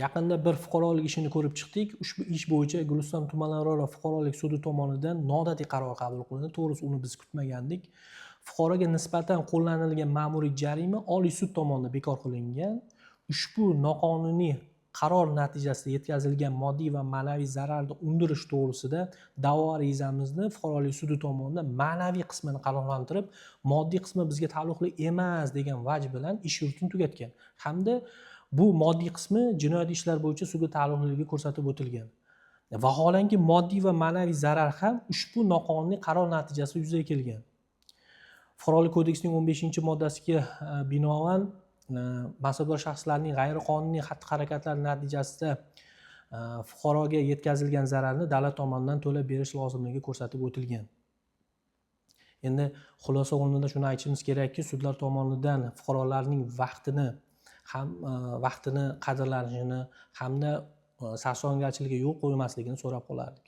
Yaqinda bir fuqarolik ishini ko'rib chiqdik. Ushbu ish bo'yicha Guliston tumanlararo fuqarolik sudi tomonidan noodatiy qaror qabul qilindi. To'g'risi uni biz kutmagandik. Fuqaroga nisbatan qo'llanilgan ma'muriy jarima Oliy sud tomonidan bekor qilingan. Ushbu noqonuniy qaror natijasida yetkazilgan moddiy va ma'naviy zararni undirish to'g'risida da'vo arizamizni fuqarolik sudi tomonidan ma'naviy qismini qanoatlantirib, moddiy qismi bizga taalluqli emas degan vaj bilan ish yuritini tugatgan. Hamda bu moddiy qismi jinoyat ishlar bo'yicha sudga taalluqliligi ko'rsatib o'tilgan. Vaholanki moddiy va ma'naviy zarar ham ushbu noqonuniy qaror natijasida yuzaga kelgan. Fuqarolik kodeksining 15-moddasiga binoan mansabdor shaxslarning g'ayriqonuniy xatti-harakatlari natijasida fuqaroga yetkazilgan zararni davlat tomonidan to'lab berish lozimligi ko'rsatib o'tilgan. Endi xulosa o'rnida shuni aytishimiz kerakki, sudlar tomonidan fuqarolarning vaqtini qadrlanishini hamda sarson garchiligiga yo'l qo'ymasligini so'rab qolardik.